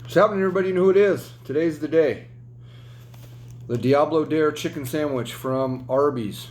What's happening, everybody? You know who it is. Today's the day. The Diablo Dare chicken sandwich from Arby's.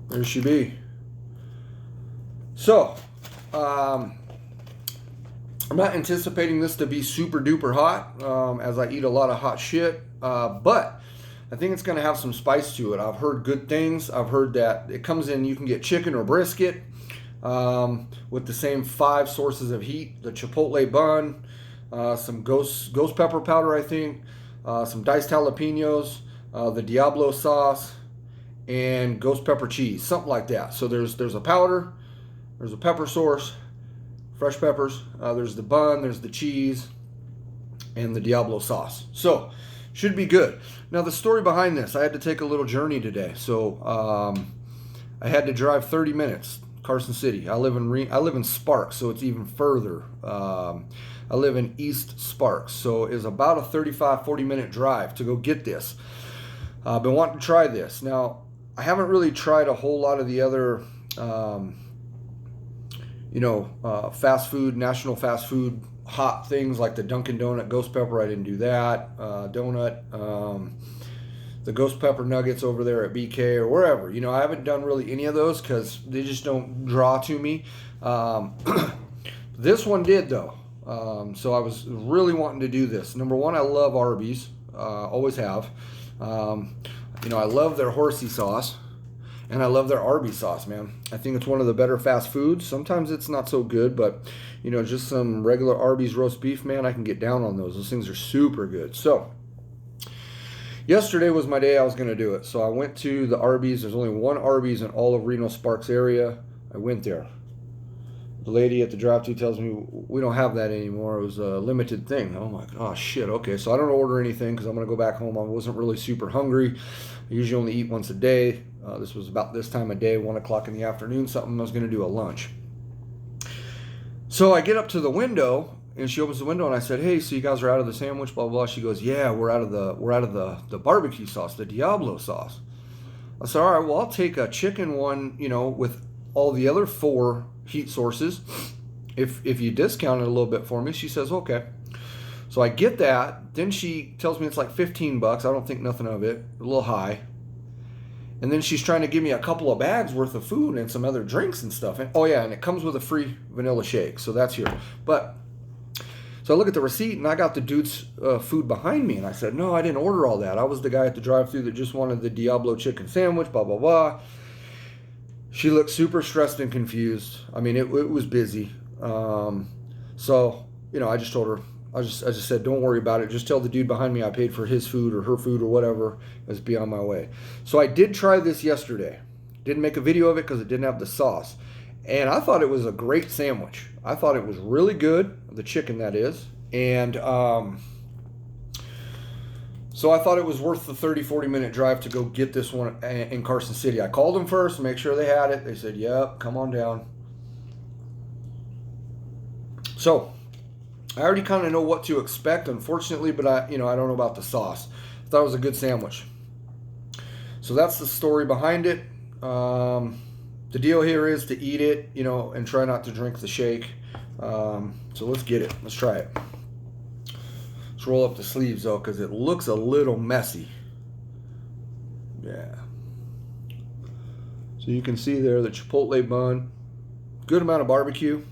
There she be. So, I'm not anticipating this to be super duper hot, as I eat a lot of hot shit, but I think it's going to have some spice to it. I've heard good things. I've heard that it comes in, you can get chicken or brisket with the same 5 sources of heat: the chipotle bun, some ghost pepper powder, I think, some diced jalapenos, the Diablo sauce, and ghost pepper cheese, something like that. So there's a powder, there's a pepper source, fresh peppers, there's the bun, there's the cheese, and the Diablo sauce. So should be good. Now the story behind this, I had to take a little journey today. So I had to drive 30 minutes, Carson City. I live in Sparks, so it's even further. I live in East Sparks, so it's about a 35-40 minute drive to go get this. I've been wanting to try this. Now, I haven't really tried a whole lot of the other, fast food, national fast food hot things like the Dunkin' Donut Ghost Pepper. I didn't do that. Donut. The Ghost Pepper Nuggets over there at BK or wherever. I haven't done really any of those because they just don't draw to me. This one did, though. So I was really wanting to do this. Number one, I love Arby's. Always have. I love their horsey sauce. And I love their Arby's sauce, man. I think it's one of the better fast foods. Sometimes it's not so good, but, just some regular Arby's roast beef, man, I can get down on those. Those things are super good. So yesterday was my day I was going to do it. So I went to the Arby's. There's only one Arby's in all of Reno Sparks area. I went there. The lady at the drive-thru tells me we don't have that anymore. It was a limited thing. I'm like, oh, shit, okay. So I don't order anything because I'm going to go back home. I wasn't really super hungry. I usually only eat once a day. This was about this time of day, 1 o'clock in the afternoon, something I was going to do a lunch. So I get up to the window, and she opens the window, and I said, hey, so you guys are out of the sandwich, blah, blah. She goes, yeah, we're out of the barbecue sauce, the Diablo sauce. I said, all right, well, I'll take a chicken one, with all the other 4 heat sources, if you discount it a little bit for me. She says, okay. So I get that. Then she tells me it's like $15. I don't think nothing of it. A little high. And then she's trying to give me a couple of bags worth of food and some other drinks and stuff. And, oh, yeah, and it comes with a free vanilla shake. So that's here. But so I look at the receipt, and I got the dude's food behind me. And I said, no, I didn't order all that. I was the guy at the drive-thru that just wanted the Diablo chicken sandwich, blah, blah, blah. She looked super stressed and confused. I mean, it was busy. So, I just told her, I just said, don't worry about it. Just tell the dude behind me I paid for his food or her food or whatever. It was be on my way. So I did try this yesterday. Didn't make a video of it because it didn't have the sauce. And I thought it was a great sandwich. I thought it was really good. The chicken, that is. And so I thought it was worth the 30-40 minute drive to go get this one in Carson City. I called them first to make sure they had it. They said, yep, come on down. So I already kind of know what to expect, unfortunately, but I don't know about the sauce. I thought it was a good sandwich. So that's the story behind it. The deal here is to eat it, and try not to drink the shake. So let's get it. Let's try it. Let's roll up the sleeves, though, because it looks a little messy. Yeah. So you can see there the chipotle bun. Good amount of barbecue.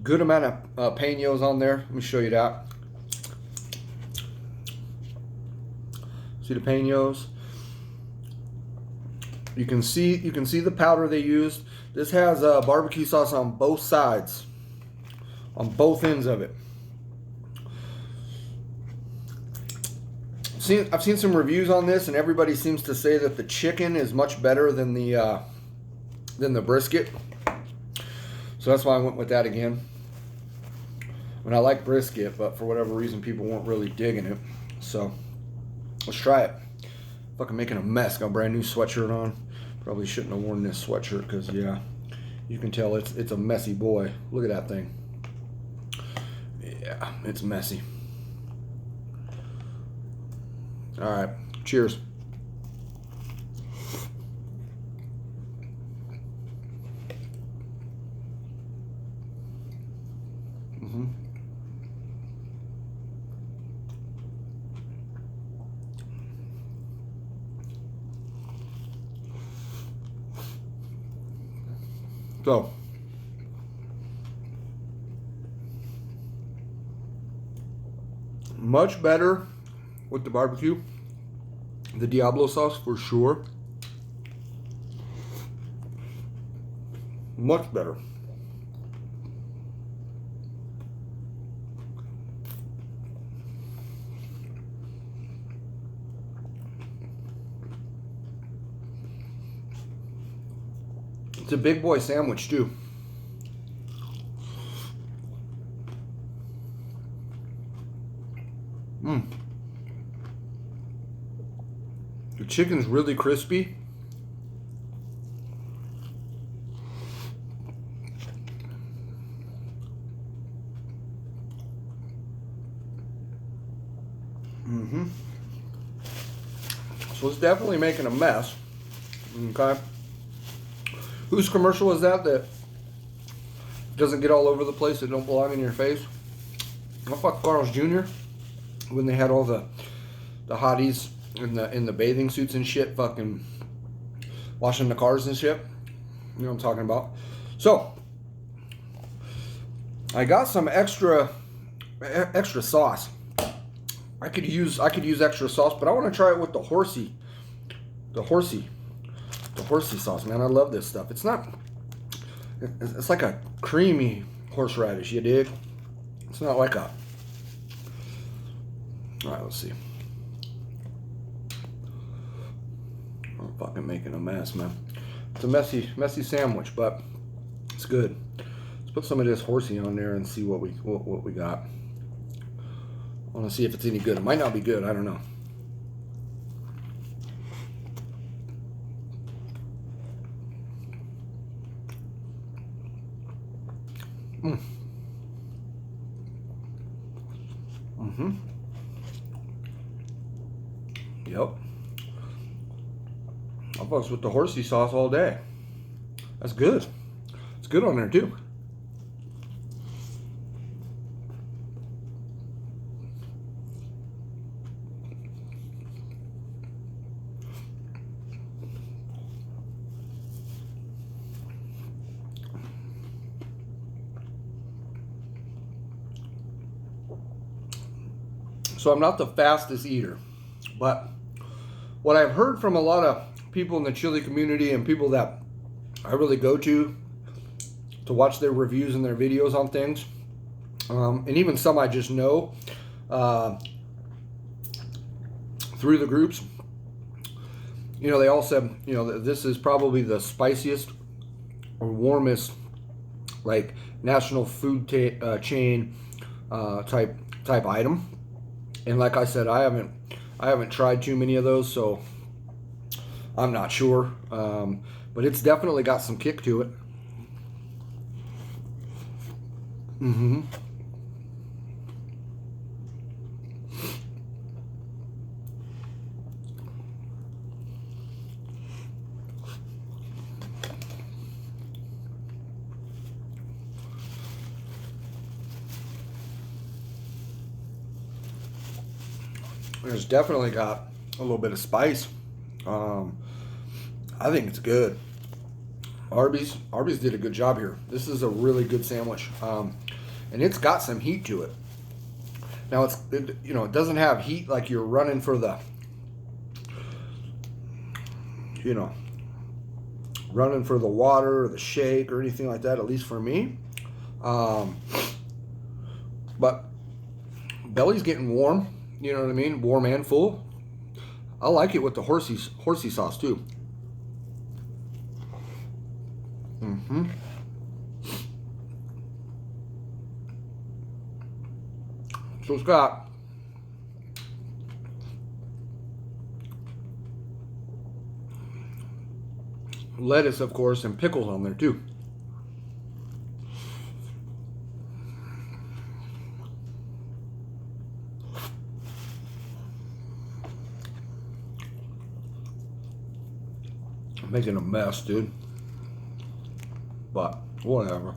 Good amount of peños on there. Let me show you that. See the peños? You can see the powder they used. This has barbecue sauce on both sides, on both ends of it. I've seen some reviews on this, and everybody seems to say that the chicken is much better than the brisket. So that's why I went with that again. And I like brisket, but for whatever reason, people weren't really digging it. So let's try it. Fucking making a mess. Got a brand new sweatshirt on. Probably shouldn't have worn this sweatshirt because, yeah, you can tell it's a messy boy. Look at that thing. Yeah, it's messy. All right. Cheers. Mm-hmm. So, much better with the barbecue. The Diablo sauce for sure. Much better. It's a big boy sandwich too. The chicken's really crispy. So it's definitely making a mess. Okay. Whose commercial is that doesn't get all over the place, that don't belong in your face? I fuck Carl's Jr. when they had all the hotties in the bathing suits and shit, fucking washing the cars and shit. You know what I'm talking about. So I got some extra sauce. I could use extra sauce, but I want to try it with the horsey sauce, man. I love this stuff. It's like a creamy horseradish, you dig? It's not like a... All right, let's see. I'm fucking making a mess, man. It's a messy sandwich, but it's good. Let's put some of this horsey on there and see what we got. I want to see if it's any good. It might not be good. I don't know. Yep. I fucks with the horsey sauce all day. That's good. It's good on there too. So I'm not the fastest eater, but what I've heard from a lot of people in the chili community and people that I really go to watch their reviews and their videos on things, and even some I just know through the groups, you know, they all said, you know, that this is probably the spiciest or warmest, like, national food chain type item. And like I said, I haven't tried too many of those, so I'm not sure. But it's definitely got some kick to it. It's definitely got a little bit of spice. I think it's good. Arby's did a good job here. This is a really good sandwich, and it's got some heat to it. Now it doesn't have heat like you're running for the, running for the water or the shake or anything like that. At least for me, but belly's getting warm. You know what I mean? Warm and full. I like it with the horsey sauce too. So it's got lettuce, of course, and pickles on there too. I'm making a mess, dude. But whatever.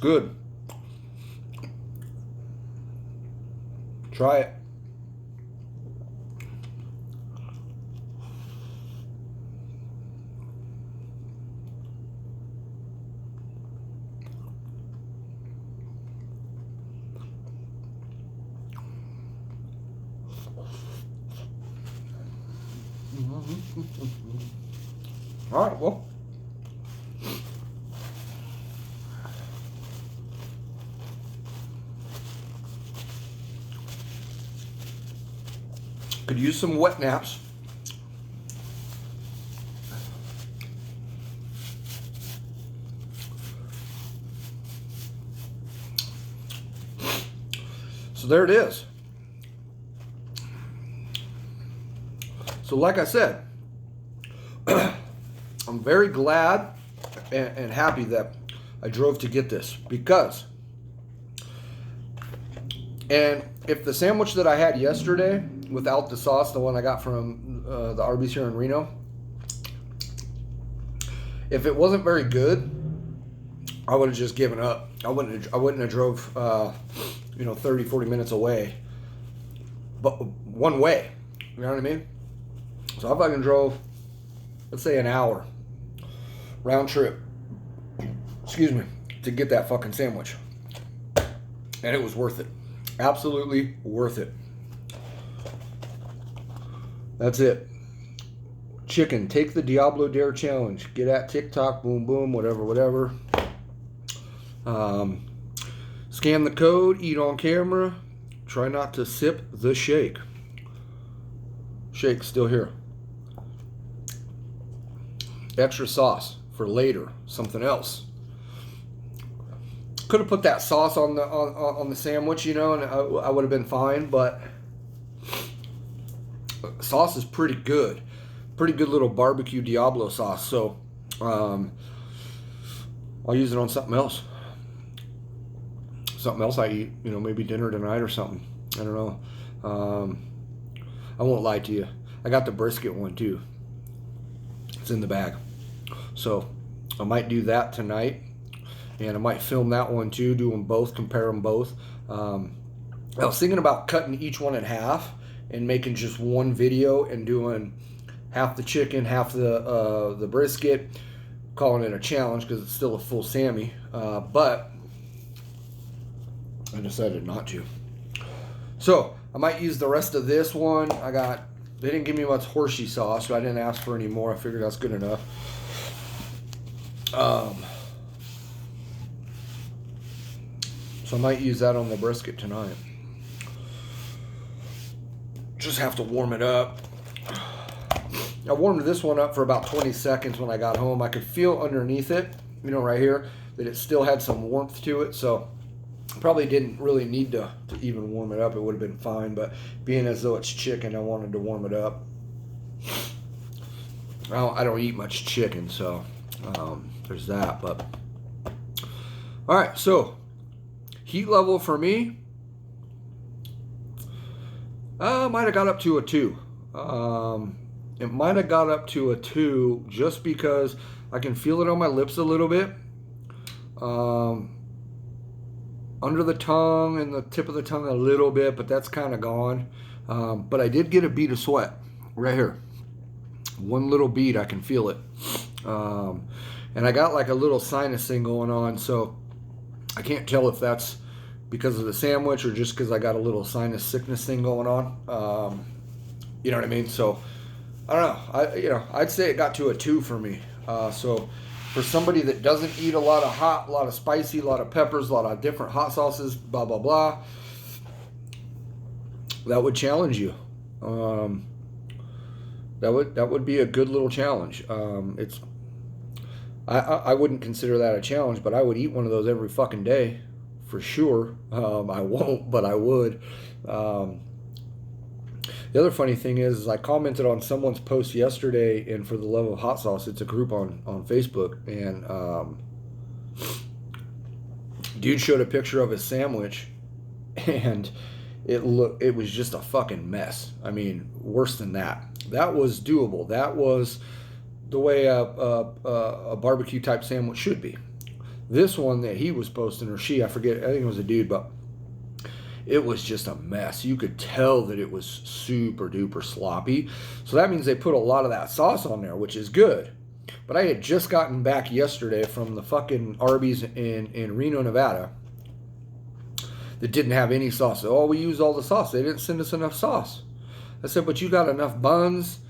good. Try it. All right, well. Could use some wet naps. So there it is. So like I said, I'm very glad and happy that I drove to get this, because, and if the sandwich that I had yesterday without the sauce, the one I got from the Arby's here in Reno, if it wasn't very good, I would have just given up. I wouldn't have drove 30, 40 minutes away, but one way, you know what I mean? So if I can drove, let's say an hour round trip, excuse me, to get that fucking sandwich, and it was worth it. Absolutely worth it. That's it. Chicken, take the Diablo Dare challenge. Get at TikTok, boom, boom, whatever. Scan the code, eat on camera. Try not to sip the shake. Shake's still here. Extra sauce for later, something else. Could have put that sauce on the sandwich, and I would have been fine, but sauce is pretty good. Pretty good little barbecue Diablo sauce. So I'll use it on something else. Something else I eat, maybe dinner tonight or something. I don't know. I won't lie to you. I got the brisket one too. It's in the bag. So I might do that tonight. And I might film that one too, do them both, compare them both. I was thinking about cutting each one in half and making just one video and doing half the chicken, half the brisket, calling it a challenge because it's still a full Sammy. But I decided not to. So I might use the rest of this one. They didn't give me much horsey sauce, so I didn't ask for any more. I figured that's good enough. So I might use that on the brisket tonight. Just have to warm it up. I warmed this one up for about 20 seconds when I got home. I could feel underneath it, right here, that it still had some warmth to it. So probably didn't really need to even warm it up. It would have been fine. But being as though it's chicken, I wanted to warm it up. I don't eat much chicken, so there's that. But all right, so heat level for me, might have got up to a 2. It might have got up to a 2 just because I can feel it on my lips a little bit. Under the tongue and the tip of the tongue a little bit, but that's kind of gone. But I did get a bead of sweat right here. One little bead, I can feel it. And I got like a little sinus thing going on, so I can't tell if that's because of the sandwich or just because I got a little sinus sickness thing going on. You know what I mean? So I don't know. I'd say it got to a 2 for me. So for somebody that doesn't eat a lot of hot, a lot of spicy, a lot of peppers, a lot of different hot sauces, blah blah blah, that would challenge you. That would be a good little challenge. I wouldn't consider that a challenge, but I would eat one of those every fucking day for sure. I won't, but I would. The other funny thing is I commented on someone's post yesterday, and for the love of hot sauce, it's a group on Facebook, and dude showed a picture of his sandwich, and it was just a fucking mess. I mean, worse than that. That was doable. That was the way a barbecue type sandwich should be. This one that he was posting, or she, I forget, I think it was a dude, but it was just a mess. You could tell that it was super duper sloppy. So that means they put a lot of that sauce on there, which is good. But I had just gotten back yesterday from the fucking Arby's in Reno, Nevada, that didn't have any sauce. Oh, we used all the sauce. They didn't send us enough sauce. I said, but you got enough buns,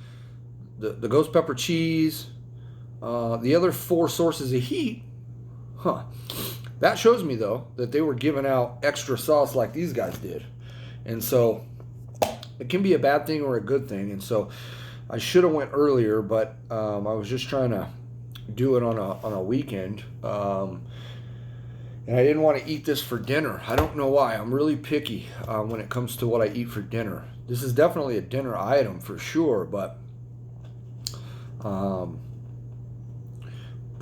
the ghost pepper cheese, the other 4 sources of heat. Huh. That shows me, though, that they were giving out extra sauce like these guys did. And so it can be a bad thing or a good thing. And so I should have went earlier, but I was just trying to do it on a weekend. And I didn't want to eat this for dinner. I don't know why. I'm really picky when it comes to what I eat for dinner. This is definitely a dinner item for sure, but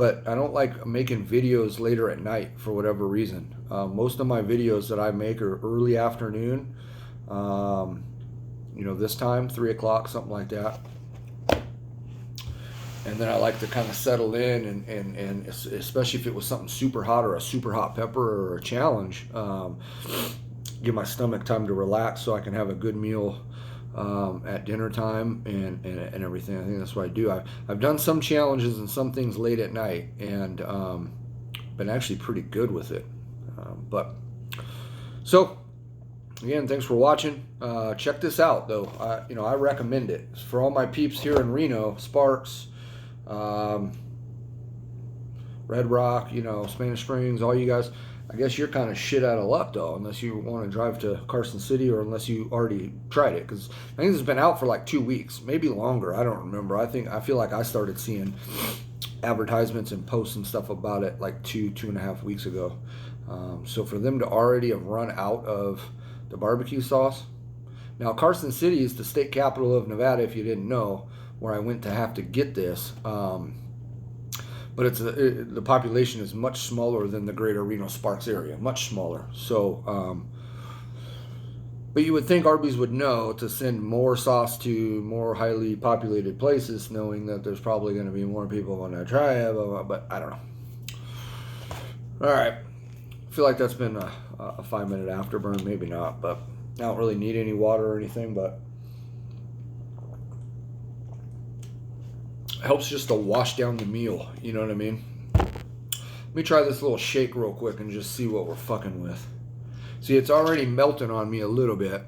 I don't like making videos later at night for whatever reason. Most of my videos that I make are early afternoon. This time, 3 o'clock, something like that. And then I like to kind of settle in, and especially if it was something super hot or a super hot pepper or a challenge, give my stomach time to relax so I can have a good meal at dinner time and everything. I think that's what I do. I've done some challenges and some things late at night, and been actually pretty good with it. So again, thanks for watching. Check this out, though. I recommend it for all my peeps here in Reno, Sparks, Red Rock, Spanish Springs, all you guys. I guess you're kind of shit out of luck, though, unless you want to drive to Carson City, or unless you already tried it, because I think it's been out for like 2 weeks, maybe longer. I don't remember. I feel like I started seeing advertisements and posts and stuff about it like 2.5 weeks ago. So for them to already have run out of the barbecue sauce. Now, Carson City is the state capital of Nevada, if you didn't know, where I went to have to get this. But the population is much smaller than the greater Reno Sparks area, much smaller. So, but you would think Arby's would know to send more sauce to more highly populated places, knowing that there's probably going to be more people want to try it, but I don't know. All right. I feel like that's been a 5-minute afterburn, maybe not, but I don't really need any water or anything, but it helps just to wash down the meal, you know what I mean? Let me try this little shake real quick and just see what we're fucking with. See, it's already melting on me a little bit,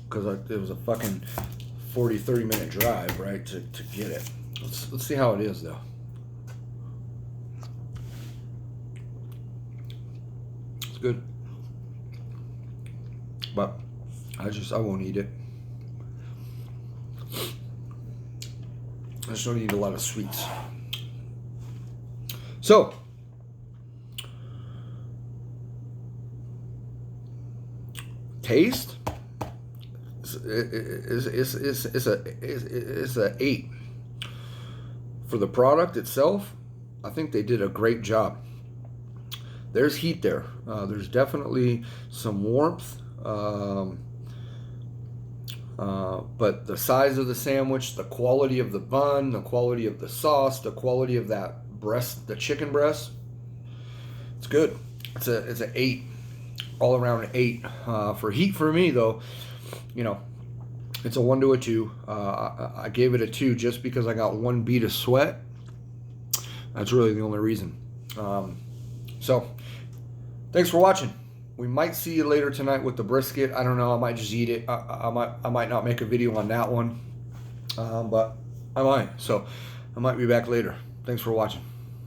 because it was a fucking 30 minute drive, right, to get it. Let's see how it is, though. Good, but I won't eat it. I just don't eat a lot of sweets. So taste it's a 8 for the product itself. I think they did a great job. There's heat there. There's definitely some warmth. But the size of the sandwich, the quality of the bun, the quality of the sauce, the quality of that breast, the chicken breast, it's good. It's an 8, all around 8. For heat for me, though, it's a 1 to a 2. I gave it a 2 just because I got 1 bead of sweat. That's really the only reason. So, thanks for watching. We might see you later tonight with the brisket. I don't know. I might just eat it. I might not make a video on that one, but I might. So, I might be back later. Thanks for watching.